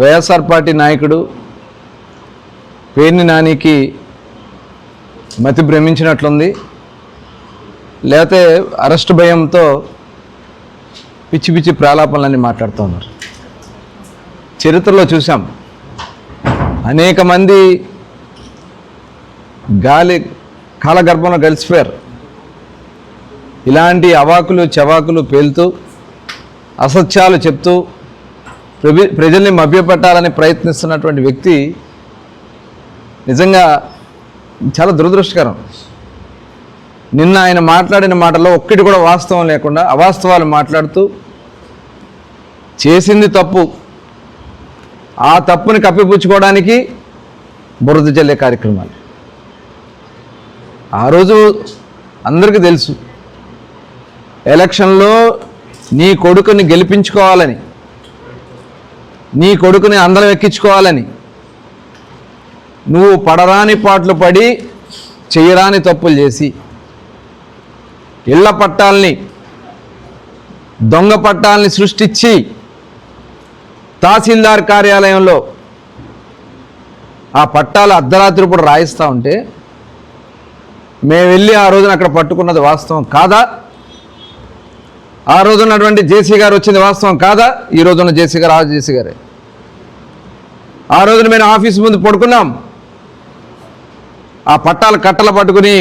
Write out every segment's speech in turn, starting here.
YSR party నాయకుడు పేర్ని నానికి మతి భ్రమించినట్లుంది, లేకపోతే అరెస్ట్ భయంతో పిచ్చి పిచ్చి ప్రాలాపనలన్నీ మాట్లాడుతూ ఉన్నారు. చరిత్రలో చూసాం, అనేక మంది కాలగర్భంలో కలిసిపోయారు. ఇలాంటి అవాకులు చవాకులు పేలుతూ అసత్యాలు చెప్తూ ప్రజల్ని మభ్యపెట్టాలని ప్రయత్నిస్తున్నటువంటి వ్యక్తి నిజంగా చాలా దురదృష్టకరం. నిన్న ఆయన మాట్లాడిన మాటల్లో ఒక్కటి కూడా వాస్తవం లేకుండా అవాస్తవాలు మాట్లాడుతూ చేసింది తప్పు, ఆ తప్పుని కప్పిపుచ్చుకోవడానికి బురద జల్లే కార్యక్రమాలు. ఆ రోజు అందరికీ తెలుసు, ఎలక్షన్లో నీ కొడుకుని గెలిపించుకోవాలని, నీ కొడుకుని అందరం ఎక్కించుకోవాలని నువ్వు పడరాని పాటలు పడి చేయరాని తప్పులు చేసి ఇళ్ల పట్టాలని, దొంగ పట్టాలని సృష్టించి తహసీల్దార్ కార్యాలయంలో ఆ పట్టాలు అర్ధరాత్రి పూట రాయిస్తూ ఉంటే మేము వెళ్ళి ఆ రోజున అక్కడ పట్టుకున్నది వాస్తవం కాదా? ఆ రోజున్నటువంటి జేసీ గారు వచ్చింది వాస్తవం కాదా? ఈ రోజున్న జేసీ గారు ఆ జేసీ గారే. ఆ రోజున మేము ఆఫీస్ ముందు పడుకున్నాం, ఆ పట్టాలు కట్టలు పట్టుకుని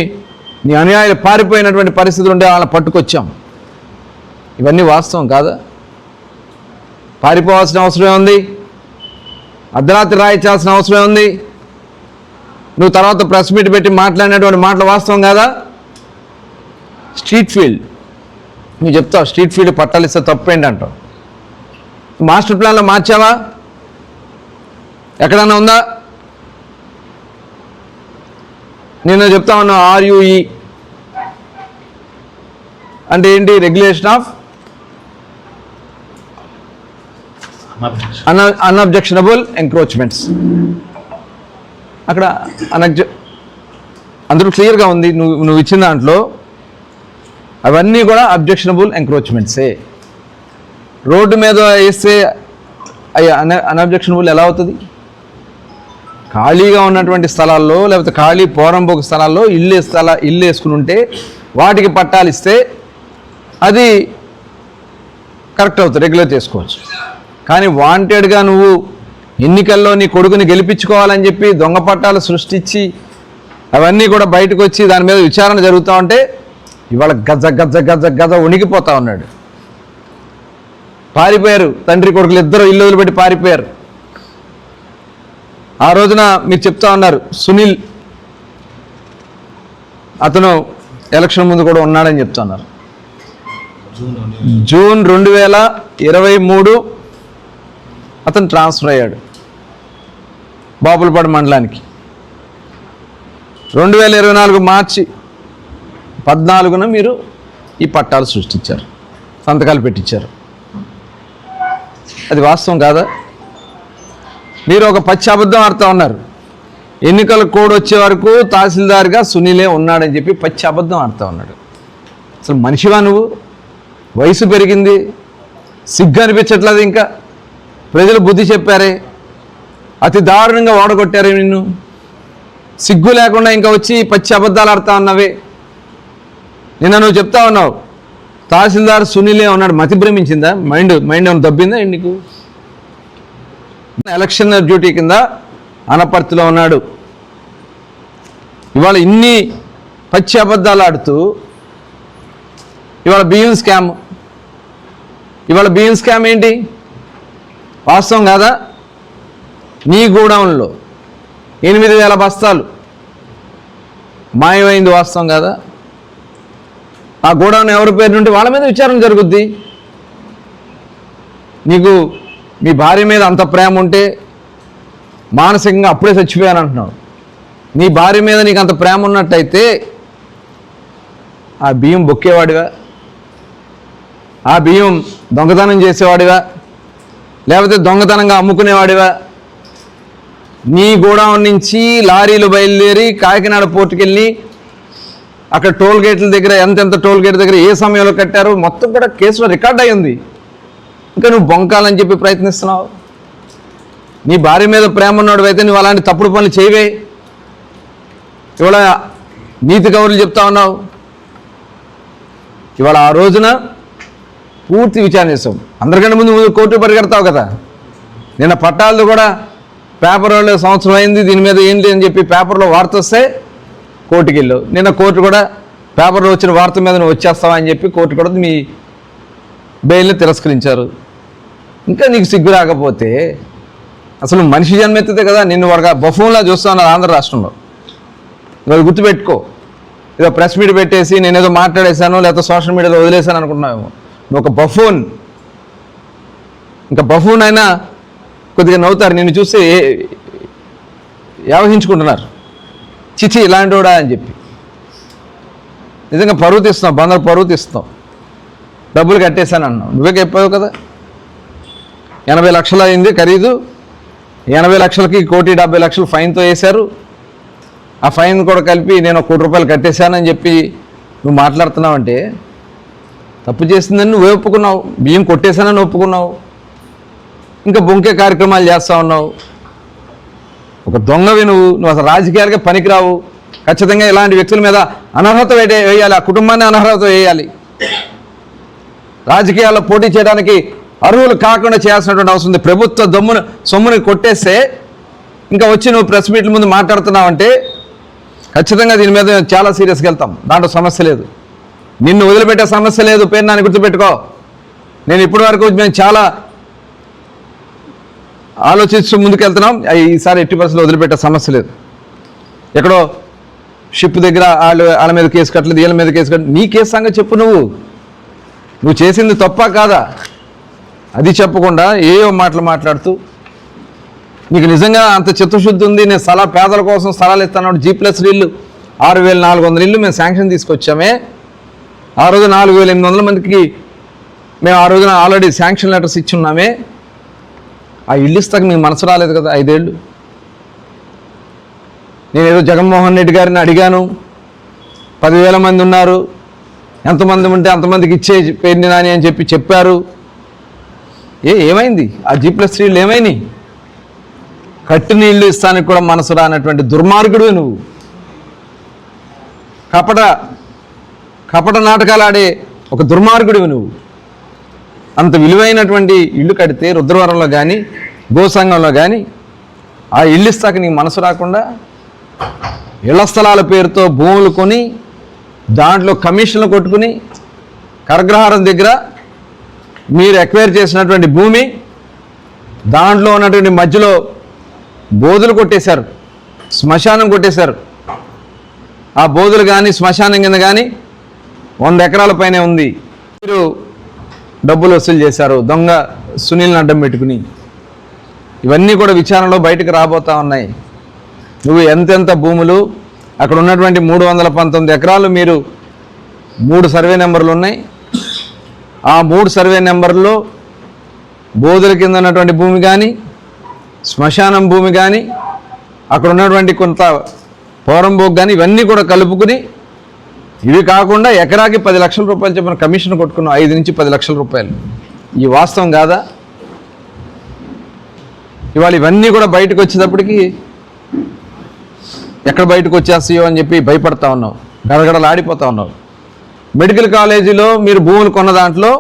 నీ అనుయాయులు పారిపోయినటువంటి పరిస్థితులు ఉండే వాళ్ళని పట్టుకొచ్చాం. ఇవన్నీ వాస్తవం కాదా? పారిపోవాల్సిన అవసరమే ఉంది, అర్ధరాత్రి రాయించాల్సిన అవసరమే ఉంది. నువ్వు తర్వాత ప్రెస్ మీట్ పెట్టి మాట్లాడినటువంటి మాటలు వాస్తవం కాదా? స్ట్రీట్ ఫీల్డ్ నువ్వు చెప్తావు, స్ట్రీట్ ఫీల్డ్ పట్టాలు ఇస్తే తప్పేంటి అంటావు. మాస్టర్ ప్లాన్లో మార్చావా? ఎక్కడన్నా ఉందా? నేను చెప్తా ఉన్నా, ఆర్యూఈ అంటే ఏంటి? Regulation of unobjectionable encroachments. అక్కడ అందరూ క్లియర్గా ఉంది. నువ్వు ఇచ్చిన దాంట్లో అవన్నీ కూడా అబ్జెక్షనబుల్ ఎంక్రోచ్మెంట్సే. రోడ్డు మీద వేస్తే అవి అన్అబ్జెక్షనబుల్ ఎలా అవుతుంది? ఖాళీగా ఉన్నటువంటి స్థలాల్లో, లేకపోతే ఖాళీ పోరంబోకు స్థలాల్లో ఇల్లు వేసుకుని ఉంటే వాటికి పట్టాలు ఇస్తే అది కరెక్ట్ అవుతుంది, రెగ్యులేట్ చేసుకోవచ్చు. కానీ వాంటెడ్గా నువ్వు ఎన్నికల్లో నీ కొడుకుని గెలిపించుకోవాలని చెప్పి దొంగ పట్టాలు సృష్టించి అవన్నీ కూడా బయటకు వచ్చి దాని మీద విచారణ జరుగుతూ ఉంటే ఇవాళ గజ గజ గజ గజ వణికిపోతా ఉన్నాడు. పారిపోయారు, తండ్రి కొడుకులు ఇద్దరు ఇల్లు వదిలిపెట్టి పారిపోయారు. ఆ రోజున మీరు చెప్తా ఉన్నారు, సునీల్ అతను ఎలక్షన్ ముందు కూడా ఉన్నాడని చెప్తున్నారు. జూన్ 2023 అతను ట్రాన్స్ఫర్ అయ్యాడు బాపులపాడు మండలానికి. 2024 మార్చి 14న మీరు ఈ పట్టాలు సృష్టించారు, సంతకాలు పెట్టించారు. అది వాస్తవం కాదా? మీరు ఒక పచ్చి అబద్ధం ఆడుతూ ఉన్నారు. ఎన్నికల కోడ్ వచ్చే వరకు తహసీల్దార్గా సునీలే ఉన్నాడని చెప్పి పచ్చి అబద్ధం ఆడుతూ ఉన్నాడు. అసలు మనిషివా నువ్వు? వయసు పెరిగింది, సిగ్గు అనిపించట్లేదు. ఇంకా ప్రజలు బుద్ధి చెప్పారే, అతి దారుణంగా ఓడగొట్టారే నిన్ను. సిగ్గు లేకుండా ఇంకా వచ్చి పచ్చి అబద్ధాలు ఆడుతూ ఉన్నావే. నిన్న నువ్వు చెప్తా ఉన్నావు తహసీల్దార్ సునీలే ఉన్నాడు. మతి భ్రమించిందా? మైండ్ ఏమైనా దబ్బిందా నీకు? ఎలక్షన్ డ్యూటీ కింద అనపర్తిలో ఉన్నాడు. ఇవాళ ఇన్ని పచ్చి అబద్ధాలు ఆడుతూ ఇవాళ బియ్యం స్కామ్. ఇవాళ బియ్యం స్కామ్ ఏంటి? వాస్తవం కాదా? నీ గోడౌన్లో 8,000 బస్తాలు మాయమైంది, వాస్తవం కాదా? ఆ గోడౌన్ ఎవరి పేరు నుండి వాళ్ళ మీద విచారణ జరుగుద్ది. నీకు మీ భార్య మీద అంత ప్రేమ ఉంటే మానసికంగా అప్పుడే చచ్చిపోయాను అంటున్నావు. నీ భార్య మీద నీకు అంత ప్రేమ ఉన్నట్టయితే ఆ బియ్యం బొక్కేవాడివా? ఆ బియ్యం దొంగతనం చేసేవాడివా? లేకపోతే దొంగతనంగా అమ్ముకునేవాడివా? నీ గోడౌన్ నుంచి లారీలు బయలుదేరి కాకినాడ పోర్టుకెళ్ళి అక్కడ టోల్ గేట్ల దగ్గర ఎంతెంత టోల్ గేట్ దగ్గర ఏ సమయంలో కట్టారు మొత్తం కూడా కేసులో రికార్డ్ అయ్యింది. ఇంకా నువ్వు బొంకాలని చెప్పి ప్రయత్నిస్తున్నావు. నీ భార్య మీద ప్రేమ ఉన్నాడు అయితే నువ్వు అలాంటి తప్పుడు పనులు చేయవే. ఇవాళ నీతి కౌరులు చెప్తా ఉన్నావు. ఇవాళ ఆ రోజున పూర్తి విచారణ చేస్తాం. అందరికంటే ముందు కోర్టు పరిగెడతావు కదా. నిన్న పట్టాలది కూడా పేపర్లో సంవత్సరం అయింది దీని మీద ఏంటి అని చెప్పి పేపర్లో వార్త వస్తే కోర్టుకి వెళ్ళావు. నిన్న కోర్టు కూడా పేపర్లో వచ్చిన వార్త మీద నువ్వు వచ్చేస్తావా అని చెప్పి కోర్టు కూడా మీ బెయిల్ని తిరస్కరించారు. ఇంకా నీకు సిగ్గు రాకపోతే అసలు మనిషి జన్మెత్తితే కదా నిన్ను వాడుగా బఫూన్లా చూస్తా ఉన్నారు ఆంధ్ర రాష్ట్రంలో. నువ్వు గుర్తుపెట్టుకో. ఏదో ప్రెస్ మీట్ పెట్టేసి నేనేదో మాట్లాడేశాను లేకపోతే సోషల్ మీడియాలో వదిలేశాను అనుకుంటున్నావేమో. నువ్వు ఒక బఫూన్. ఇంకా బఫూన్ అయినా కొద్దిగా నవ్వుతారు నిన్ను చూసి యావహించుకుంటున్నారు. చిచి ఇలాంటి వాడా అని చెప్పి. నిజంగా పరువు తీస్తున్నావు, బందరు పరువు తీస్తున్నావు. డబ్బులు కట్టేశాను అన్నావు. నువ్వే చెప్పావు కదా 80 లక్షలు అయింది ఖరీదు. 80 లక్షలకి 1,70,00,000 ఫైన్తో వేశారు. ఆ ఫైన్ కూడా కలిపి నేను 1 కోటి రూపాయలు కట్టేశానని చెప్పి నువ్వు మాట్లాడుతున్నావంటే తప్పు చేసిందని నువ్వే ఒప్పుకున్నావు. బియ్యం కొట్టేశానని ఒప్పుకున్నావు. ఇంకా బొంకే కార్యక్రమాలు చేస్తూ ఉన్నావు. ఒక దొంగవి నువ్వు అసలు రాజకీయాలకే పనికిరావు. ఖచ్చితంగా ఇలాంటి వ్యక్తుల మీద అనర్హత వేయాలి. ఆ కుటుంబాన్ని అనర్హత వేయాలి. రాజకీయాల్లో పోటీ చేయడానికి అర్హులు కాకుండా చేయాల్సినటువంటి అవసరం ఉంది. ప్రభుత్వ సొమ్ముని కొట్టేస్తే ఇంకా వచ్చి నువ్వు ప్రెస్ మీట్ల ముందు మాట్లాడుతున్నావంటే ఖచ్చితంగా దీని మీద చాలా సీరియస్గా వెళ్తాం. దాంట్లో సమస్య లేదు. నిన్ను వదిలిపెట్టే సమస్య లేదు. పేరు నాని గుర్తుపెట్టుకో. నేను ఇప్పటి వరకు మేము చాలా ఆలోచిస్తూ ముందుకెళ్తున్నాం. ఈసారి ఎట్టి పరిస్థితుల్లో వదిలిపెట్టే సమస్య లేదు. ఎక్కడో షిప్ దగ్గర వాళ్ళ మీద కేసు కట్టలేదు, వీళ్ళ మీద కేసు కట్టలేదు. నీ కేసు సంగతి చెప్పు. నువ్వు చేసింది తప్పా కాదా అది చెప్పకుండా ఏవో మాటలు మాట్లాడుతూ నీకు నిజంగా అంత చిత్తశుద్ధి ఉంది. నేను పేదల కోసం స్థలాలు ఇస్తాను. G+ ఇల్లు 6,400 ఇల్లు మేము శాంక్షన్ తీసుకొచ్చామే. ఆ రోజు 4,800 మందికి మేము ఆ రోజున ఆల్రెడీ శాంక్షన్ లెటర్స్ ఇచ్చున్నామే. ఆ ఇల్లు ఇస్తాక మీకు మనసు రాలేదు కదా 5 ఏళ్ళు. నేను ఏదో జగన్మోహన్ రెడ్డి గారిని అడిగాను. 10,000 మంది ఉన్నారు, ఎంతమంది ఉంటే అంతమందికి ఇచ్చే పేరుని నాని అని చెప్పి చెప్పారు. ఏమైంది? ఆ G+ ఇళ్ళు ఏమైనాయి? కట్టిన ఇల్లు ఇస్తానికి కూడా మనసు రానటువంటి దుర్మార్గుడు నువ్వు. కపట నాటకాలు ఆడే ఒక దుర్మార్గుడివి నువ్వు. అంత విలువైనటువంటి ఇల్లు కడితే రుద్రవరంలో కానీ గోసంఘంలో కానీ ఆ ఇల్లు ఇస్తాక నీకు మనసు రాకుండా ఇళ్ల స్థలాల పేరుతో భూములు కొని దాంట్లో కమిషన్లు కొట్టుకుని కరగ్రహారం దగ్గర మీరు ఎక్వైర్ చేసినటువంటి భూమి దాంట్లో ఉన్నటువంటి మధ్యలో బోధులు కొట్టేశారు, శ్మశానం కొట్టేశారు. ఆ బోధులు కానీ శ్మశానం కింద కానీ 100 ఎకరాల పైనే ఉంది. మీరు డబ్బులు వసూలు చేశారు దొంగ సునీల్ని అడ్డం పెట్టుకుని. ఇవన్నీ కూడా విచారణలో బయటకు రాబోతూ ఉన్నాయి. నువ్వు ఎంతెంత భూములు అక్కడ ఉన్నటువంటి 319 ఎకరాలు మీరు 3 సర్వే నెంబర్లు ఉన్నాయి. ఆ 3 సర్వే నెంబర్లో బోధుల కింద ఉన్నటువంటి భూమి కానీ శ్మశానం భూమి కానీ అక్కడ ఉన్నటువంటి కొంత పోరంబోక్ కానీ ఇవన్నీ కూడా కలుపుకుని ఇవి కాకుండా ఎకరాకి 10 లక్షల రూపాయలు చెప్పిన కమిషన్ కొట్టుకున్నాం. 5 నుంచి 10 లక్షల రూపాయలు. ఈ వాస్తవం కాదా? ఇవాళ ఇవన్నీ కూడా బయటకు వచ్చేటప్పటికి ఎక్కడ బయటకు వచ్చేస్తాయో అని చెప్పి భయపడతా ఉన్నావు, గడగడలాడిపోతా ఉన్నావు. మెడికల్ కాలేజీలో మీరు భూములు కొన్న దాంట్లో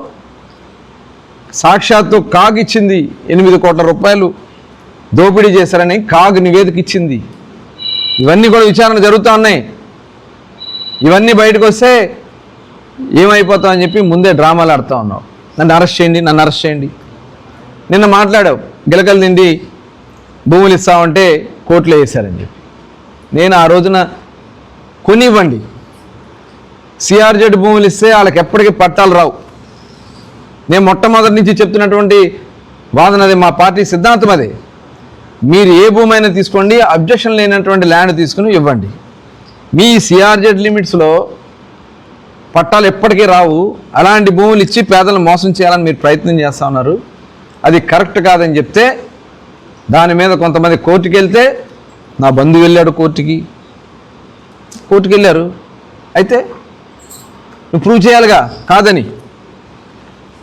సాక్షాత్తు కాగ్ ఇచ్చింది 8 కోట్ల రూపాయలు దోపిడీ చేశారని కాగ్ నివేదిక ఇచ్చింది. ఇవన్నీ కూడా విచారణ జరుగుతూ ఉన్నాయి. ఇవన్నీ బయటకు వస్తే ఏమైపోతామని చెప్పి ముందే డ్రామాలు ఆడుతూ ఉన్నావు. నన్ను అరెస్ట్ చేయండి. నిన్న మాట్లాడావు గిలకలు తిండి భూములు ఇస్తామంటే కోర్టులో వేశారని చెప్పి. నేను ఆ రోజున కొనివ్వండి, CRZ భూములు ఇస్తే వాళ్ళకి ఎప్పటికీ పట్టాలు రావు. నేను మొట్టమొదటి నుంచి చెప్తున్నటువంటి వాదన అదే, మా పార్టీ సిద్ధాంతం అదే. మీరు ఏ భూమి అయినా తీసుకోండి, అబ్జెక్షన్ లేనటువంటి ల్యాండ్ తీసుకుని ఇవ్వండి. మీ CRZ లిమిట్స్లో పట్టాలు ఎప్పటికీ రావు. అలాంటి భూములు ఇచ్చి పేదలను మోసం చేయాలని మీరు ప్రయత్నం చేస్తూ ఉన్నారు. అది కరెక్ట్ కాదని చెప్తే దాని మీద కొంతమంది కోర్టుకి వెళ్తే, నా బంధువు వెళ్ళాడు కోర్టుకి వెళ్ళారు. అయితే నువ్వు ప్రూవ్ చేయాలిగా కాదని.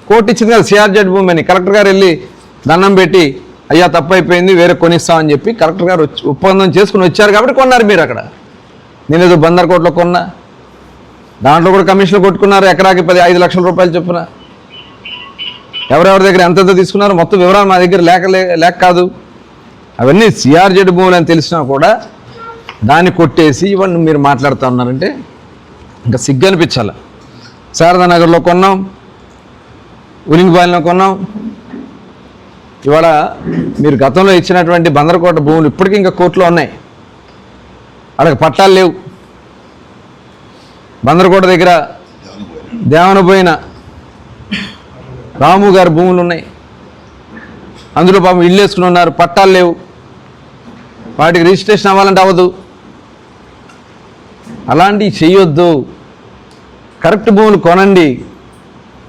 కోర్టు ఇచ్చింది కదా సిఆర్జెడ్ భూమి అని. కలెక్టర్ గారు వెళ్ళి దండం పెట్టి అయ్యా తప్పు అయిపోయింది వేరే కొనిస్తామని చెప్పి కలెక్టర్ గారు ఒప్పందం చేసుకుని వచ్చారు కాబట్టి కొన్నారు మీరు అక్కడ. నేను ఏదో బందర్కోటలో కొన్నా, దాంట్లో కూడా కమిషన్లు కొట్టుకున్నారు, ఎకరాకి 5 లక్షల రూపాయలు చొప్పున. ఎవరెవరి దగ్గర ఎంతెంత తీసుకున్నారు మొత్తం వివరాలు మా దగ్గర లేక కాదు. అవన్నీ సిఆర్జెడ్ భూములు అని తెలిసినా కూడా దాన్ని కొట్టేసి ఇవన్నీ మీరు మాట్లాడుతూ ఉన్నారంటే ఇంకా సిగ్గు అనిపించాలి. శారదా నగర్లో కొన్నాం, ఉలింగిపాలెంలో కొన్నాం. ఇవాళ మీరు గతంలో ఇచ్చినటువంటి బందరకోట భూములు ఇప్పటికీ ఇంకా కోర్టులో ఉన్నాయి, వాళ్ళకి పట్టాలు లేవు. బందరకోట దగ్గర దేవనపోయిన రాము గారి భూములు ఉన్నాయి, అందులో పాపం ఇల్లు వేసుకుని ఉన్నారు, పట్టాలు లేవు, వాటికి రిజిస్ట్రేషన్ అవ్వాలంటే అవ్వదు. అలాంటివి చెయ్యొద్దు. కరెక్ట్ భూములు కొనండి,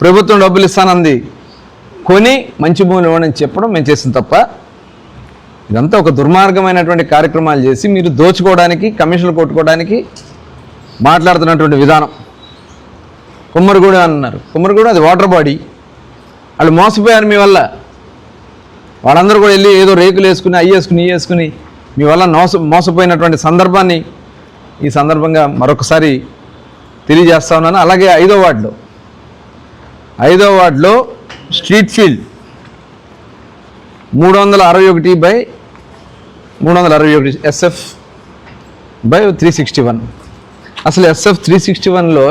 ప్రభుత్వం డబ్బులు ఇస్తానంది, కొని మంచి భూములు ఇవ్వని చెప్పడం మేము చేసిన తప్ప. ఇదంతా ఒక దుర్మార్గమైనటువంటి కార్యక్రమాలు చేసి మీరు దోచుకోవడానికి, కమిషన్లు కొట్టుకోవడానికి మాట్లాడుతున్నటువంటి విధానం. కుమ్మరిగూడ అన్నారు, కుమ్మరిగూడ అది వాటర్ బాడీ, వాళ్ళు మోసపోయారు మీ వల్ల. వాళ్ళందరూ కూడా వెళ్ళి ఏదో రేకులు వేసుకుని వేసుకుని మీ వల్ల మోసపోయినటువంటి సందర్భాన్ని ఈ సందర్భంగా మరొకసారి తెలియజేస్తా ఉన్నాను. అలాగే 5వ వార్డులో స్ట్రీట్ ఫీల్డ్ 361/361 SF/361. అసలు SF/361లో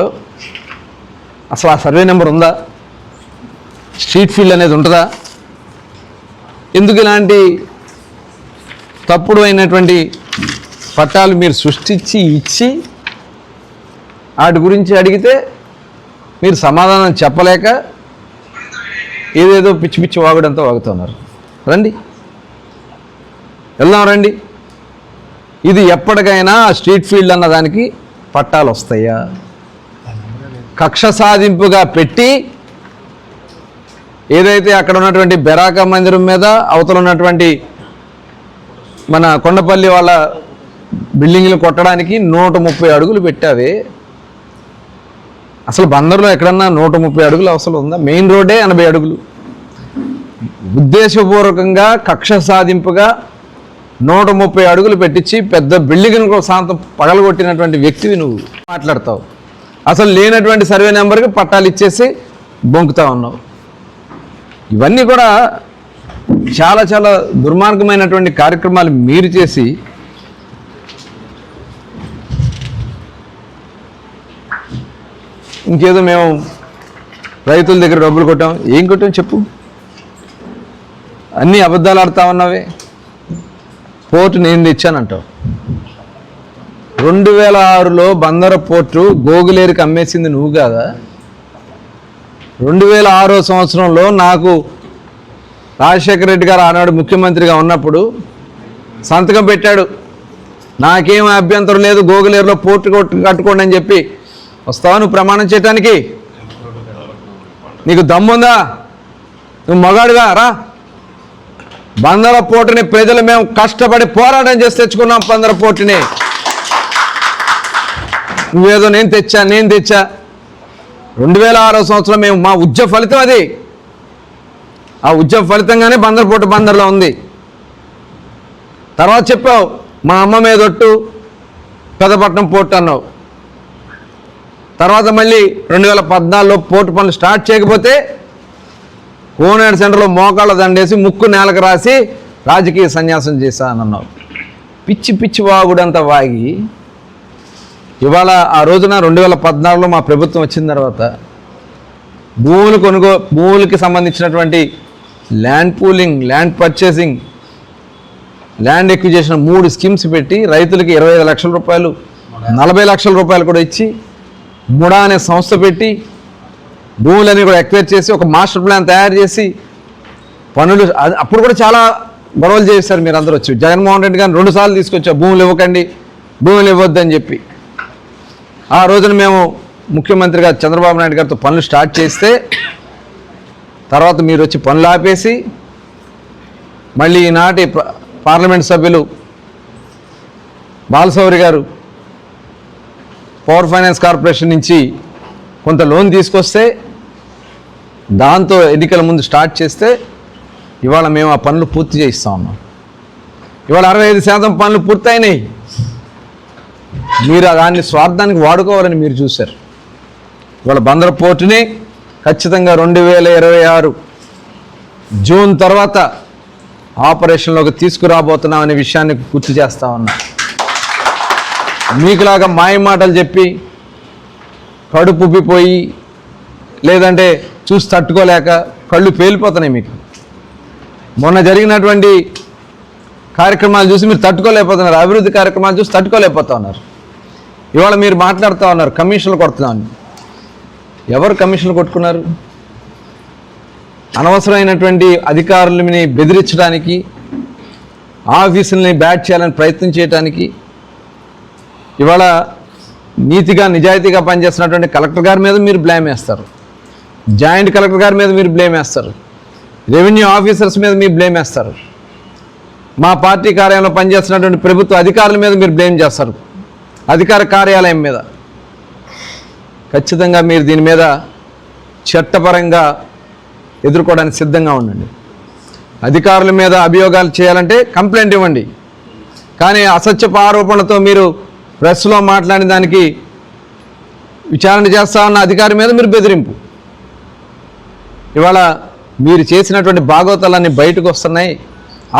అసలు ఆ సర్వే నెంబర్ ఉందా? స్ట్రీట్ ఫీల్డ్ అనేది ఉంటుందా? ఎందుకు ఇలాంటి తప్పుడు అయినటువంటి పట్టాలు మీరు సృష్టించి ఇచ్చి వాటి గురించి అడిగితే మీరు సమాధానం చెప్పలేక ఏదేదో పిచ్చి పిచ్చి వాగుడంతా వాగుతున్నారు. రండి వెళ్దాం రండి. ఇది ఎప్పటికైనా స్ట్రీట్ ఫీల్డ్ అన్న దానికి పట్టాలు వస్తాయా? కక్ష సాధింపుగా పెట్టి ఏదైతే అక్కడ ఉన్నటువంటి బెరాకా మందిరం మీద అవతల ఉన్నటువంటి మన కొండపల్లి వాళ్ళ బిల్డింగ్లు కొట్టడానికి 130 అడుగులు పెట్టావే. అసలు బందర్లో ఎక్కడన్నా 130 అడుగులు అవసరం ఉందా? మెయిన్ రోడ్డే 80 అడుగులు. ఉద్దేశపూర్వకంగా కక్ష సాధింపుగా 130 అడుగులు పెట్టించి పెద్ద బిల్డింగ్ను సాంతం పగలగొట్టినటువంటి వ్యక్తివి నువ్వు మాట్లాడతావు. అసలు లేనటువంటి సర్వే నెంబర్కి పట్టాలు ఇచ్చేసి బొంకుతా ఉన్నావు. ఇవన్నీ కూడా చాలా చాలా దుర్మార్గమైనటువంటి కార్యక్రమాలు మీరు చేసి ఇంకేదో మేము రైతుల దగ్గర డబ్బులు కొట్టాం. ఏం కొట్టాం చెప్పు? అన్నీ అబద్ధాలు ఆడుతా ఉన్నావే. పోర్టు నేను తెచ్చానంటావు. 2006లో బందర పోర్టు గోగులేరుకి అమ్మేసింది నువ్వు కాదా? 2006 సంవత్సరంలో నాకు రాజశేఖర రెడ్డి గారు ఆనాడు ముఖ్యమంత్రిగా ఉన్నప్పుడు సంతకం పెట్టాడు, నాకేం అభ్యంతరం లేదు గోగులేరులో పోర్టు కట్టుకోండి అని చెప్పి. వస్తావా నువ్వు ప్రమాణం చేయటానికి? నీకు దమ్ముందా? నువ్వు మగాడుగా రా. బందర పోర్టుని ప్రజలు మేము కష్టపడి పోరాటం చేసి తెచ్చుకున్నాం. బందర పోర్టుని నువ్వేదో నేను తెచ్చా 2006 సంవత్సరం మేము మా ఉద్యమ ఫలితం అది. ఆ ఉద్యమ ఫలితంగానే బందర్ పోర్టు బందర్లో ఉంది. తర్వాత చెప్పావు మా అమ్మ మీదొట్టు పెద్దపట్నం పోర్టు అన్నావు. తర్వాత మళ్ళీ 2014లో పోర్టు పనులు స్టార్ట్ చేయకపోతే కోనేరు సెంటర్లో మోకాళ్ళ దండేసి ముక్కు నేలకు రాసి రాజకీయ సన్యాసం చేశానన్నావు. పిచ్చి పిచ్చి వాగుడంతా వాగి ఇవాళ ఆ రోజున 2014లో మా ప్రభుత్వం వచ్చిన తర్వాత భూములకి సంబంధించినటువంటి land pooling, land purchasing, land acquisition 3 schemes పెట్టి రైతులకి 25 లక్షల రూపాయలు 40 లక్షల రూపాయలు కూడా ఇచ్చి ముడా అనే సంస్థ పెట్టి భూములన్నీ కూడా ఎక్వైర్ చేసి ఒక మాస్టర్ ప్లాన్ తయారు చేసి పనులు. అప్పుడు కూడా చాలా గొడవలు చేశారు మీరు అందరూ వచ్చి. జగన్మోహన్ రెడ్డి గారిని 2 సార్లు తీసుకొచ్చా భూములు ఇవ్వకండి, భూములు ఇవ్వద్దని చెప్పి. ఆ రోజున మేము ముఖ్యమంత్రిగా చంద్రబాబు నాయుడు గారితో పనులు స్టార్ట్ చేస్తే తర్వాత మీరు వచ్చి పనులు ఆపేసి మళ్ళీ ఈనాటి పార్లమెంట్ సభ్యులు బాలశౌరి గారు పవర్ ఫైనాన్స్ కార్పొరేషన్ నుంచి కొంత లోన్ తీసుకొస్తే దాంతో ఎన్నికల ముందు స్టార్ట్ చేస్తే ఇవాళ మేము ఆ పనులు పూర్తి చేయిస్తూ ఉన్నాం. ఇవాళ 65% పనులు పూర్తయినాయి. మీరు దాన్ని స్వార్థానికి వాడుకోవాలని మీరు చూశారు. ఇవాళ బందర్ పోర్టుని ఖచ్చితంగా 2026 జూన్ తర్వాత ఆపరేషన్లోకి తీసుకురాబోతున్నాం అనే విషయాన్ని గుర్తు చేస్తా ఉన్నా. మీకులాగా మాయ మాటలు చెప్పి కడుపు ఉబ్బిపోయి లేదంటే చూసి తట్టుకోలేక కళ్ళు పేలిపోతున్నాయి మీకు. మొన్న జరిగినటువంటి కార్యక్రమాలు చూసి మీరు తట్టుకోలేకపోతున్నారు, అభివృద్ధి కార్యక్రమాలు చూసి తట్టుకోలేకపోతా ఉన్నారు. ఇవాళ మీరు మాట్లాడుతూ ఉన్నారు కమిషన్లు కొడుతున్నామని. ఎవరు కమిషన్లు కొట్టుకున్నారు? అనవసరమైనటువంటి అధికారులని బెదిరించడానికి, ఆఫీసుల్ని బ్యాట్ చేయాలని ప్రయత్నం చేయడానికి ఇవాళ నీతిగా నిజాయితీగా పనిచేస్తున్నటువంటి కలెక్టర్ గారి మీద మీరు బ్లేమ్ వేస్తారు, జాయింట్ కలెక్టర్ గారి మీద మీరు బ్లేమ్ వేస్తారు, రెవెన్యూ ఆఫీసర్స్ మీద మీరు బ్లేమ్ వేస్తారు, మా పార్టీ కార్యాలయంలో పనిచేస్తున్నటువంటి ప్రభుత్వ అధికారుల మీద మీరు బ్లేమ్ చేస్తారు, అధికార కార్యాలయం మీద. ఖచ్చితంగా మీరు దీని మీద చట్టపరంగా ఎదుర్కోవడానికి సిద్ధంగా ఉండండి. అధికారుల మీద అభియోగాలు చేయాలంటే కంప్లైంట్ ఇవ్వండి. కానీ అసత్యపు ఆరోపణలతో మీరు ప్రెస్లో మాట్లాడిన దానికి విచారణ చేస్తా ఉన్న అధికారి మీద మీరు బెదిరింపు. ఇవాళ మీరు చేసినటువంటి భాగవతాలన్నీ బయటకు వస్తున్నాయి.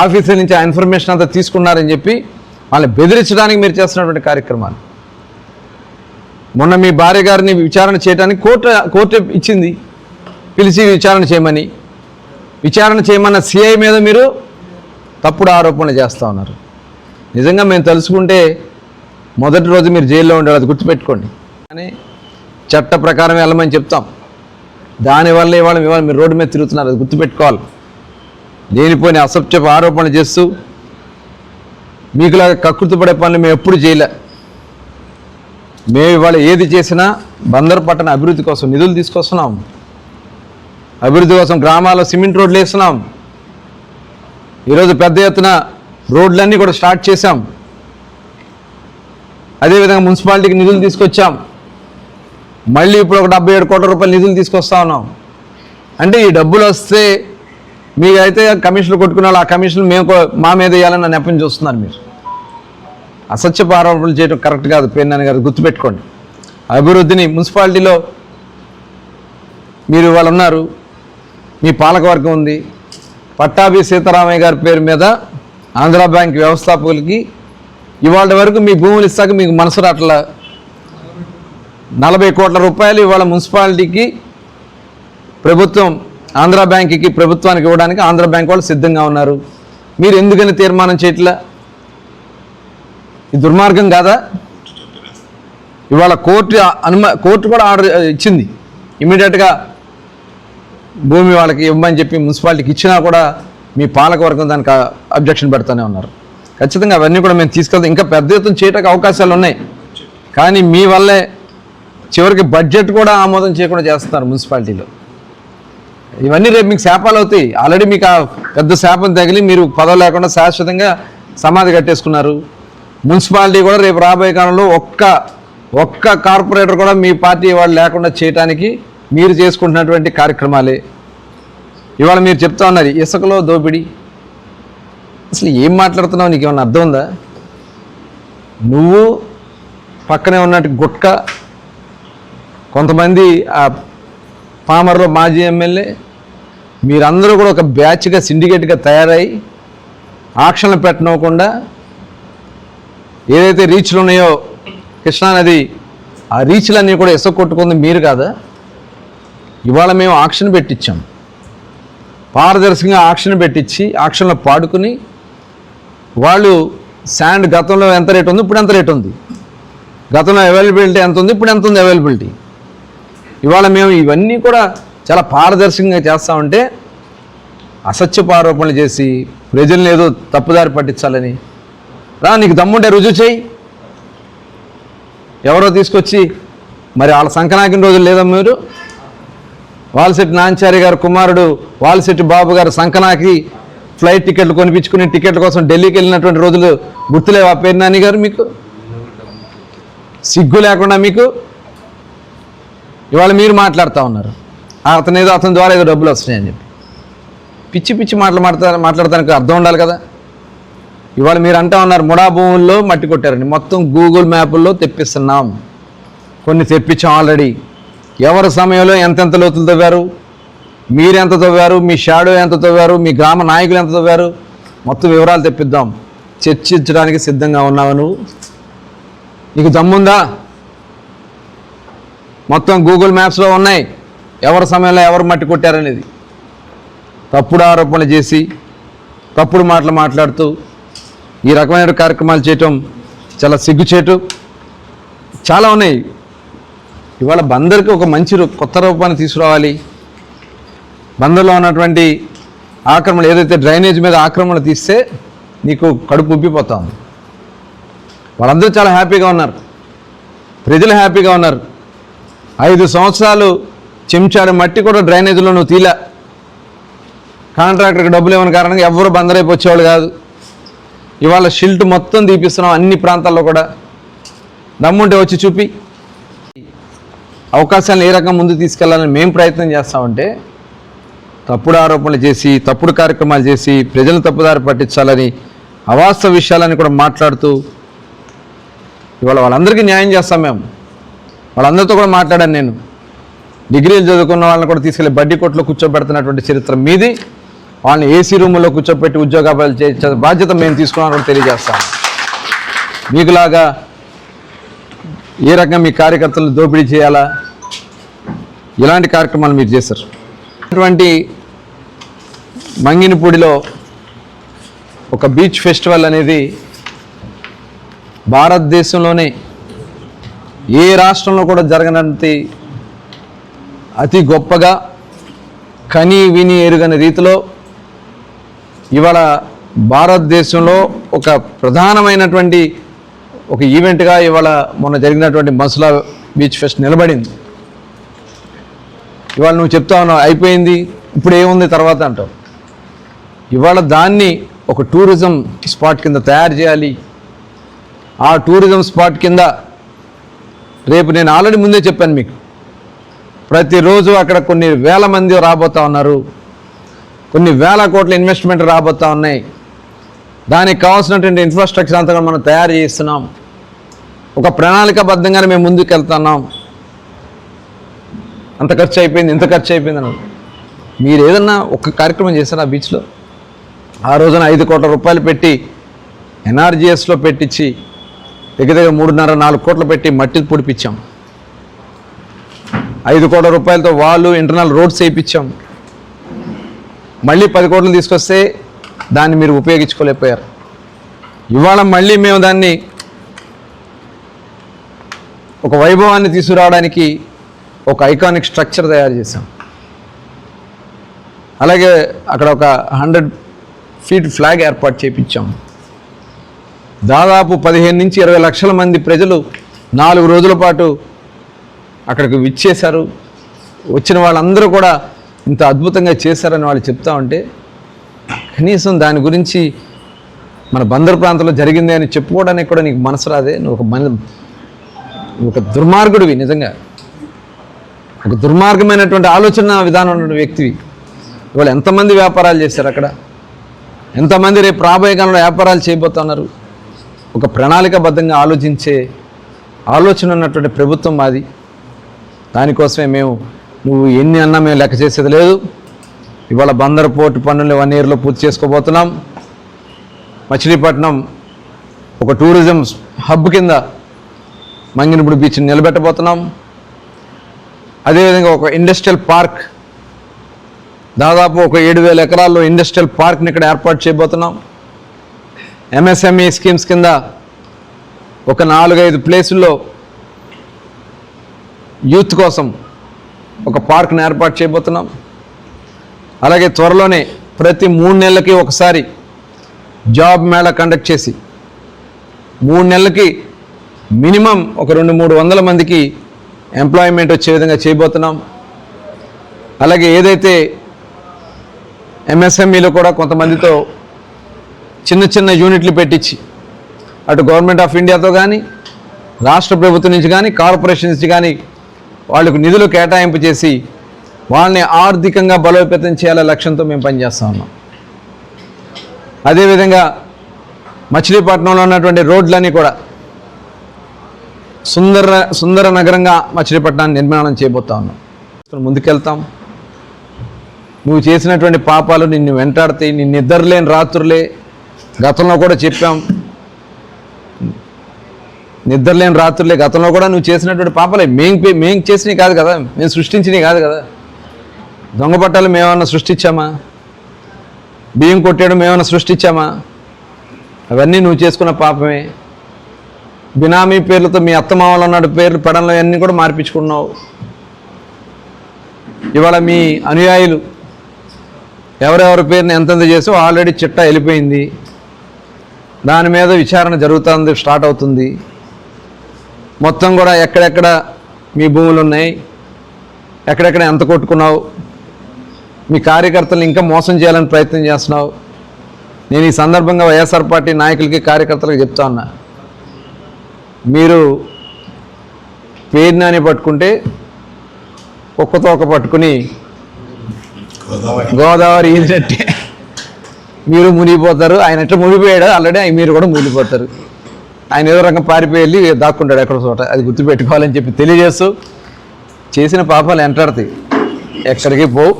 ఆఫీసుల నుంచి ఆ ఇన్ఫర్మేషన్ అంతా తీసుకున్నారని చెప్పి వాళ్ళని బెదిరించడానికి మీరు చేస్తున్నటువంటి కార్యక్రమాలు. మొన్న మీ భార్య గారిని విచారణ చేయడానికి కోర్టు ఇచ్చింది, పిలిచి విచారణ చేయమని. విచారణ చేయమన్న సిఐ మీద మీరు తప్పుడు ఆరోపణలు చేస్తూ ఉన్నారు. నిజంగా మేము తెలుసుకుంటే మొదటి రోజు మీరు జైల్లో ఉండాలి, అది గుర్తుపెట్టుకోండి. కానీ చట్ట ప్రకారం వెళ్ళమని చెప్తాం. దానివల్ల ఇవాళ మీరు రోడ్డు మీద తిరుగుతున్నారు, అది గుర్తుపెట్టుకోవాలి. లేనిపోయిన అసత్యపు ఆరోపణలు చేస్తూ మీకులాగా కకృతి పడే పనులు మేము ఎప్పుడు చేయలే. మేము ఇవాళ ఏది చేసినా బందర్ పట్టణ అభివృద్ధి కోసం నిధులు తీసుకొస్తున్నాం, అభివృద్ధి కోసం గ్రామాల్లో సిమెంట్ రోడ్లు వేస్తున్నాం. ఈరోజు పెద్ద ఎత్తున రోడ్లన్నీ కూడా స్టార్ట్ చేశాం. అదేవిధంగా మున్సిపాలిటీకి నిధులు తీసుకొచ్చాం. మళ్ళీ ఇప్పుడు ఒక 77 కోట్ల రూపాయల నిధులు తీసుకొస్తా ఉన్నాం. అంటే ఈ డబ్బులు వస్తే మీకైతే కమిషన్లు కొట్టుకున్న వాళ్ళు ఆ కమిషన్లు మేము మా మీద వేయాలని నెపం చూస్తున్నారు. మీరు అసత్యపు ఆరోపణలు చేయడం కరెక్ట్ కాదు. పేర్నాని గారు గుర్తుపెట్టుకోండి. అభివృద్ధిని మున్సిపాలిటీలో మీరు ఇవాళ ఉన్నారు, మీ పాలకవర్గం ఉంది. పట్టాభి సీతారామయ్య గారి పేరు మీద ఆంధ్రా బ్యాంక్ వ్యవస్థాపకులకి ఇవాళ వరకు మీ భూములు ఇస్తాక మీకు మనసు రాట్లా. 40 కోట్ల రూపాయలు ఇవాళ మున్సిపాలిటీకి ప్రభుత్వం ఆంధ్రా బ్యాంక్కి ప్రభుత్వానికి ఇవ్వడానికి ఆంధ్రా బ్యాంక్ వాళ్ళు సిద్ధంగా ఉన్నారు. మీరు ఎందుకని తీర్మానం చేయట్లా? ఇది దుర్మార్గం కాదా? ఇవాళ కోర్టు కూడా ఆర్డర్ ఇచ్చింది, ఇమీడియట్గా భూమి వాళ్ళకి ఇవ్వమని చెప్పి మున్సిపాలిటీకి ఇచ్చినా కూడా మీ పాలకవర్గం దానికి అబ్జెక్షన్ పెడతానే ఉన్నారు. ఖచ్చితంగా అవన్నీ కూడా మేము తీసుకెళ్తాం. ఇంకా పెద్ద ఎత్తున చేయడానికి అవకాశాలు ఉన్నాయి. కానీ మీ వల్లే చివరికి బడ్జెట్ కూడా ఆమోదం చేయకుండా చేస్తున్నారు మున్సిపాలిటీలో. ఇవన్నీ రేపు మీకు శాపాలు అవుతాయి. ఆల్రెడీ మీకు ఆ పెద్ద శాపం తగిలి మీరు పదవి లేకుండా శాశ్వతంగా సమాధి కట్టేసుకున్నారు. మున్సిపాలిటీ కూడా రేపు రాబోయే కాలంలో ఒక్క కార్పొరేటర్ కూడా మీ పార్టీ వాళ్ళు లేకుండా చేయడానికి మీరు చేసుకుంటున్నటువంటి కార్యక్రమాలే. ఇవాళ మీరు చెప్తా ఉన్నారు ఇసుకలో దోపిడీ. అసలు ఏం మాట్లాడుతున్నావు? నీకు ఏమన్నా అర్థం ఉందా? నువ్వు పక్కనే ఉన్నట్టు గుట్క, కొంతమంది ఆ పామర్లో మాజీ ఎమ్మెల్యే, మీరందరూ కూడా ఒక బ్యాచ్గా సిండికేట్గా తయారై ఆక్షన్లు పెట్టనివ్వకుండా ఏదైతే రీచ్లు ఉన్నాయో కృష్ణానది, ఆ రీచ్లన్నీ కూడా ఇసుక కొట్టుకుంది మీరు కాదా? ఇవాళ మేము ఆక్షన్ పెట్టించాం, పారదర్శకంగా ఆక్షన్ పెట్టించి ఆక్షన్లో పాడుకుని వాళ్ళు శాండ్ గతంలో ఎంత రేట్ ఉంది, ఇప్పుడు ఎంత రేట్ ఉంది, గతంలో అవైలబిలిటీ ఎంత ఉంది, ఇప్పుడు ఎంత ఉంది అవైలబిలిటీ. ఇవాళ మేము ఇవన్నీ కూడా చాలా పారదర్శకంగా చేస్తామంటే అసత్యపు ఆరోపణలు చేసి ప్రజల్ని ఏదో తప్పుదారి పట్టించాలని నీకు దమ్ముంటే రుజువు చేయి. ఎవరో తీసుకొచ్చి మరి వాళ్ళ సంకనాకిన రోజులు లేదా? మీరు వాల్శెట్టి నాంచారి గారు కుమారుడు వాల్శెట్టి బాబు గారు సంకనాకి ఫ్లైట్ టికెట్లు కొనిపించుకుని టికెట్ల కోసం ఢిల్లీకి వెళ్ళినటువంటి రోజులు గుర్తులేవా పేర్నాని గారు మీకు? సిగ్గు లేకుండా మీకు ఇవాళ మీరు మాట్లాడుతూ ఉన్నారు, అతని ద్వారా ఏదో డబ్బులు వస్తున్నాయని చెప్పి. పిచ్చి పిచ్చి మాట్లాడటానికి అర్థం ఉండాలి కదా. ఇవాళ మీరు అంటా ఉన్నారు ముడా భూముల్లో మట్టి కొట్టారండి, మొత్తం గూగుల్ మ్యాపుల్లో తెప్పిస్తున్నాం, కొన్ని తెప్పించాం ఆల్రెడీ. ఎవరి సమయంలో ఎంతెంత లోతులు తవ్వారు, మీరు ఎంత తవ్వారు, మీ షాడో ఎంత తవ్వారు, మీ గ్రామ నాయకులు ఎంత తవ్వారు, మొత్తం వివరాలు తెప్పిద్దాం. చర్చించడానికి సిద్ధంగా ఉన్నావు నువ్వు? నీకు దమ్ముందా? మొత్తం గూగుల్ మ్యాప్స్లో ఉన్నాయి ఎవరి సమయంలో ఎవరు మట్టి కొట్టారనేది. తప్పుడు ఆరోపణలు చేసి తప్పుడు మాటలు మాట్లాడుతూ ఈ రకమైన కార్యక్రమాలు చేయటం చాలా సిగ్గుచేటు. చాలా ఉన్నాయి. ఇవాళ బందర్కి ఒక మంచి కొత్త రూపాన్ని తీసుకురావాలి. బందర్లో ఉన్నటువంటి ఆక్రమణ, ఏదైతే డ్రైనేజ్ మీద ఆక్రమణ తీస్తే నీకు కడుపు ఉబ్బిపోతా ఉంది. వాళ్ళందరూ చాలా హ్యాపీగా ఉన్నారు, ప్రజలు హ్యాపీగా ఉన్నారు. 5 సంవత్సరాలు చెంచాడు మట్టి కూడా డ్రైనేజీలో నువ్వు తీలా. కాంట్రాక్టర్కి డబ్బులు ఇవ్వని కారణంగా ఎవరు బందరైపు వచ్చేవాళ్ళు కాదు. ఇవాళ షిల్ట్ మొత్తం తీపిస్తున్నాం అన్ని ప్రాంతాల్లో కూడా. దమ్ముంటే వచ్చి చూపి. అవకాశాలను ఏ రకంగా ముందు తీసుకెళ్లాలని మేము ప్రయత్నం చేస్తామంటే తప్పుడు ఆరోపణలు చేసి తప్పుడు కార్యక్రమాలు చేసి ప్రజలను తప్పుదారి పట్టించాలని అవాస్తవ విషయాలని కూడా మాట్లాడుతూ ఇవాళ వాళ్ళందరికీ న్యాయం చేస్తాం మేము. వాళ్ళందరితో కూడా మాట్లాడాను నేను. డిగ్రీలు చదువుకున్న వాళ్ళని కూడా తీసుకెళ్ళి బడ్డీ కొట్లో కూర్చోబెడుతున్నటువంటి చరిత్ర మీది. వాళ్ళని ఏసీ రూముల్లో కూర్చోబెట్టి ఉద్యోగాలు చేసే బాధ్యత మేము తీసుకున్నామని కూడా తెలియజేస్తాం. మీకులాగా ఏ రకంగా మీ కార్యకర్తలను దోపిడీ చేయాలా, ఇలాంటి కార్యక్రమాలు మీరు చేశారు. అటువంటి మంగినపూడిలో ఒక బీచ్ ఫెస్టివల్ అనేది భారతదేశంలోనే ఏ రాష్ట్రంలో కూడా జరగనంత అతి గొప్పగా కని విని ఎరుగని రీతిలో ఇవాళ భారతదేశంలో ఒక ప్రధానమైనటువంటి ఒక ఈవెంట్గా ఇవాళ మొన్న జరిగినటువంటి మసులా బీచ్ ఫెస్ట్ నిలబడింది. ఇవాళ నువ్వు చెప్తా ఉన్నావు అయిపోయింది, ఇప్పుడు ఏముంది తర్వాత అంటావు. ఇవాళ దాన్ని ఒక టూరిజం స్పాట్ కింద తయారు చేయాలి. ఆ టూరిజం స్పాట్ కింద రేపు నేను ఆల్రెడీ ముందే చెప్పాను మీకు, ప్రతిరోజు అక్కడ కొన్ని వేల మంది రాబోతూ ఉన్నారు, కొన్ని వేల కోట్ల ఇన్వెస్ట్మెంట్ రాబోతూ ఉన్నాయి. దానికి కావాల్సినటువంటి ఇన్ఫ్రాస్ట్రక్చర్ అంతా కూడా మనం తయారు చేస్తున్నాం. ఒక ప్రణాళికాబద్ధంగానే మేము ముందుకు వెళ్తున్నాం. అంత ఖర్చు అయిపోయింది, ఇంత ఖర్చు అయిపోయింది అన్నారు. మీరు ఏదన్నా ఒక కార్యక్రమం చేశారు ఆ బీచ్లో? ఆ రోజున 5 కోట్ల రూపాయలు పెట్టి ఎన్ఆర్జీఎస్లో పెట్టించి దగ్గర 3.5-4 కోట్లు పెట్టి మట్టి పొడిపించాం. 5 కోట్ల రూపాయలతో వాళ్ళు ఇంటర్నల్ రోడ్స్ వేయించాం. మళ్ళీ 10 కోట్లు తీసుకొస్తే దాన్ని మీరు ఉపయోగించుకోలేకపోయారు. ఇవాళ మళ్ళీ మేము దాన్ని ఒక వైభవాన్ని తీసుకురావడానికి ఒక ఐకానిక్ స్ట్రక్చర్ తయారు చేశాం. అలాగే అక్కడ ఒక 100 ఫీట్ ఫ్లాగ్ ఏర్పాటు చేయించాం. దాదాపు 15 నుంచి 20 లక్షల మంది ప్రజలు 4 రోజుల పాటు అక్కడికి విచ్చేశారు. వచ్చిన వాళ్ళందరూ కూడా ఇంత అద్భుతంగా చేశారని వాళ్ళు చెప్తా ఉంటే కనీసం దాని గురించి మన బందర్ ప్రాంతంలో జరిగింది అని చెప్పుకోవడానికి కూడా నీకు మనసు రాదే? నువ్వు ఒక దుర్మార్గుడివి, నిజంగా ఒక దుర్మార్గమైనటువంటి ఆలోచన విధానం ఉన్న వ్యక్తివి. ఇవాళ ఎంతమంది వ్యాపారాలు చేశారు అక్కడ, ఎంతమంది రేపు రాబోయే కాలంలో వ్యాపారాలు చేయబోతున్నారు. ఒక ప్రణాళికాబద్ధంగా ఆలోచించే ఆలోచన ఉన్నటువంటి ప్రభుత్వం మాది. దానికోసమే మేము నువ్వు ఎన్ని అన్నా మేము లెక్క చేసేది లేదు. ఇవాళ బందర్ పోర్టు పనులు 1 ఇయర్లో పూర్తి చేసుకోబోతున్నాం. మచిలీపట్నం ఒక టూరిజం హబ్ కింద మంగినపూడి బీచ్ని నిలబెట్టబోతున్నాం. అదేవిధంగా ఒక ఇండస్ట్రియల్ పార్క్, దాదాపు ఒక 7,000 ఎకరాల్లో ఇండస్ట్రియల్ పార్క్ని ఇక్కడ ఏర్పాటు చేయబోతున్నాం. ఎంఎస్ఎంఈ స్కీమ్స్ కింద ఒక 4-5 ప్లేసుల్లో యూత్ కోసం ఒక పార్క్ని ఏర్పాటు చేయబోతున్నాం. అలాగే త్వరలోనే ప్రతి 3 నెలలకి ఒకసారి జాబ్ మేళా కండక్ట్ చేసి 3 నెలలకి మినిమం ఒక 200-300 మందికి ఎంప్లాయ్మెంట్ వచ్చే విధంగా చేయబోతున్నాం. అలాగే ఏదైతే ఎంఎస్ఎంఈలో కూడా కొంతమందితో చిన్న చిన్న యూనిట్లు పెట్టించి అటు గవర్నమెంట్ ఆఫ్ ఇండియాతో కానీ రాష్ట్ర ప్రభుత్వం నుంచి కానీ కార్పొరేషన్ నుంచి కానీ వాళ్ళకు నిధులు కేటాయింపు చేసి వాళ్ళని ఆర్థికంగా బలోపేతం చేయాలనే లక్ష్యంతో మేము పనిచేస్తూ ఉన్నాం. అదేవిధంగా మచిలీపట్నంలో ఉన్నటువంటి రోడ్లన్నీ కూడా సుందర నగరంగా మచిలీపట్నాన్ని నిర్మాణం చేయబోతా ఉన్నాం. ముందుకెళ్తాం. నువ్వు చేసినటువంటి పాపాలు నిన్ను వెంటాడతాయి. నిన్ను నిద్రలేని రాత్రులే గతంలో కూడా చెప్పాం. నిద్రలేని రాత్రులే గతంలో కూడా నువ్వు చేసినటువంటి పాపాలే. మేం చేసినవి కాదు కదా, మేము సృష్టించినవి కాదు కదా. దొంగ పట్టాలు మేమన్నా సృష్టించామా? బియ్యం కొట్టేయడం మేమన్నా సృష్టించామా? అవన్నీ నువ్వు చేసుకున్న పాపమే. బినామీ పేర్లతో మీ అత్తమామలు అన్నాడు పేర్లు పెడంలో అన్నీ కూడా మార్పించుకున్నావు. ఇవాళ మీ అనుయాయులు ఎవరెవరి పేరుని ఎంతెంత చేసో ఆల్రెడీ చిట్టా వెళ్ళిపోయింది. దాని మీద విచారణ జరుగుతుంది, స్టార్ట్ అవుతుంది. మొత్తం కూడా ఎక్కడెక్కడ మీ భూములు ఉన్నాయి, ఎక్కడెక్కడ ఎంత కొట్టుకున్నావు, మీ కార్యకర్తలు ఇంకా మోసం చేయాలని ప్రయత్నం చేస్తున్నావు. నేను ఈ సందర్భంగా వైఎస్ఆర్ పార్టీ నాయకులకి కార్యకర్తలకు చెప్తా ఉన్నా, మీరు పేరుని పట్టుకుంటే ఒక్కతోక పట్టుకుని గోదావరి ఈదినట్టే మీరు మునిగిపోతారు. ఆయన ఎట్లా మునిగిపోయాడు ఆల్రెడీ మీరు కూడా మునిగిపోతారు. ఆయన ఏదో రకం పారిపోయి వెళ్ళి దాక్కుంటాడు ఎక్కడో చోట. అది గుర్తుపెట్టుకోవాలని చెప్పి తెలియజేస్తూ, చేసిన పాపాలు ఎంటాడతాయి, ఎక్కడికి పోవు.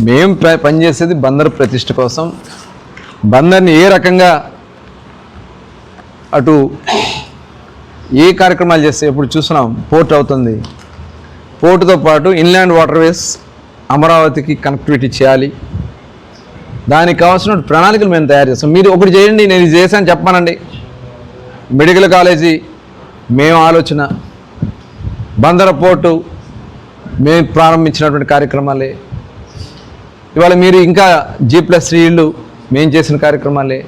మేము పనిచేసేది బందర్ ప్రతిష్ఠ కోసం. బందర్ని ఏ రకంగా అటు ఏ కార్యక్రమాలు చేస్తే ఇప్పుడు చూస్తున్నాం, పోర్ట్ అవుతుంది. పోర్టుతో పాటు ఇన్లాండ్ వాటర్వేస్ అమరావతికి కనెక్టివిటీ చేయాలి. దానికి కావాల్సిన ప్రణాళికలు మేము తయారు చేస్తాం. మీరు ఒకటి చేయండి, నేను ఇది చేశాను చెప్పానండి. మెడికల్ కాలేజీ మేము ఆలోచన, బందర పోర్టు మేము ప్రారంభించినటువంటి కార్యక్రమాలే. ఇవాళ మీరు ఇంకా G+3 ఇళ్ళు మేము చేసిన కార్యక్రమాలే.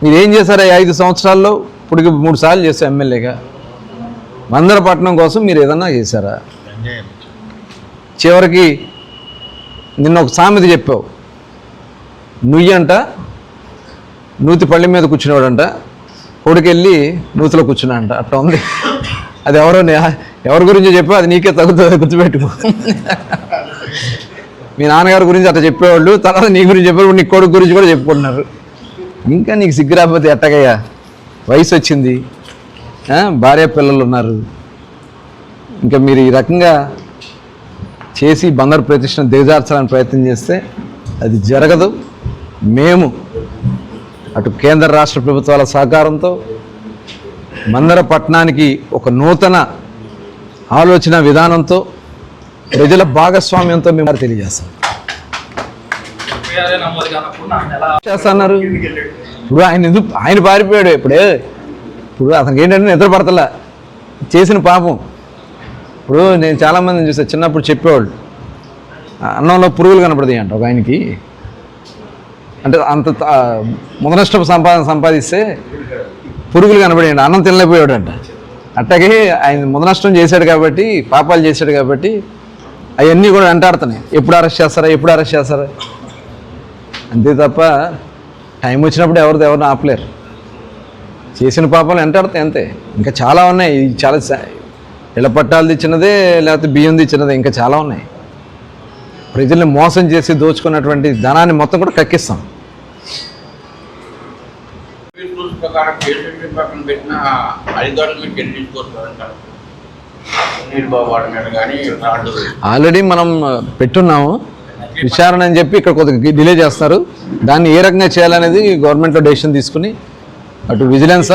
మీరు ఏం చేశారా 5 సంవత్సరాల్లో? ఇప్పటికి 3 సార్లు చేశారు ఎమ్మెల్యేగా. బందరపట్నం కోసం మీరు ఏదన్నా చేశారా? చివరికి నిన్న ఒక సామెత చెప్పావు, నుయ్యంట నూతి పళ్ళి మీద కూర్చునేవాడంట, కొడుకెళ్ళి నూతిలో కూర్చున్నాడంట. అట్లా ఉంది. అది ఎవరి గురించో చెప్పావు, అది నీకే తగ్గుతుంది, గుర్తుపెట్టుకో. మీ నాన్నగారి గురించి అట్లా చెప్పేవాళ్ళు, తర్వాత నీ గురించి చెప్పేవాళ్ళు, నీ కొడుకు గురించి కూడా చెప్పుకుంటున్నారు. ఇంకా నీకు సిగ్గు రాకపోతే ఎట్టగయ్యా? వయసు వచ్చింది, భార్య పిల్లలు ఉన్నారు. ఇంకా మీరు ఈ రకంగా చేసి బందర్ ప్రతిష్టను దిగజార్చాలని ప్రయత్నం చేస్తే అది జరగదు. మేము అటు కేంద్ర రాష్ట్ర ప్రభుత్వాల సహకారంతో బందర పట్టణానికి ఒక నూతన ఆలోచన విధానంతో ప్రజల భాగస్వామ్యంతో మేము తెలియజేస్తాం. చేస్తున్నారు ఇప్పుడు ఆయన పారిపోయాడు. ఇప్పుడు అతనికి ఏంటంటే నిద్ర పడతలా, చేసిన పాపం. ఇప్పుడు నేను చాలామందిని చూసాను, చిన్నప్పుడు చెప్పేవాళ్ళు అన్నంలో పురుగులు కనపడతాయి అంట. ఒక ఆయనకి అంటే అంత ముదనష్టపు సంపాదిస్తే పురుగులు కనపడేయండి, అన్నం తినలేకపోయాడు అంట. అట్లాగే ఆయన ముదనష్టం చేశాడు కాబట్టి, పాపాలు చేశాడు కాబట్టి అవన్నీ కూడా వెంటాడుతున్నాయి. ఎప్పుడు అరెస్ట్ చేస్తారా అంతే తప్ప టైం వచ్చినప్పుడు ఎవరిని ఆపలేరు. చేసిన పాపాలు వెంటాడుతాయి అంతే. ఇంకా చాలా ఉన్నాయి. చాలా ఇళ్ల పట్టాలు ఇచ్చినదే, లేకపోతే బియ్యం ఇచ్చినదే, ఇంకా చాలా ఉన్నాయి. ప్రజల్ని మోసం చేసి దోచుకున్నటువంటి ధనాన్ని మొత్తం కూడా కక్కిస్తాం. ఆల్రెడీ మనం పెట్టున్నాము విచారణ అని చెప్పి ఇక్కడ కొద్దిగా డిలే చేస్తారు. దాన్ని ఏ రకంగా చేయాలనేది గవర్నమెంట్లో డెసిషన్ తీసుకుని అటు విజిలెన్స్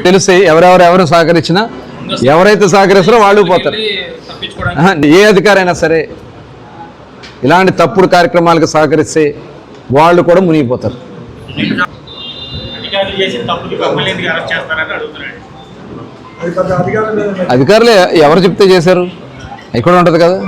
తెలిసి ఎవరు సహకరించినా, ఎవరైతే సహకరిస్తారో వాళ్ళు పోతారు. ఏ అధికారైనా సరే ఇలాంటి తప్పుడు కార్యక్రమాలకు సహకరిస్తే వాళ్ళు కూడా మునిగిపోతారు. అధికారులు ఎవరు చెప్తే చేశారు, ఇక్కడ ఉంటుంది కదా.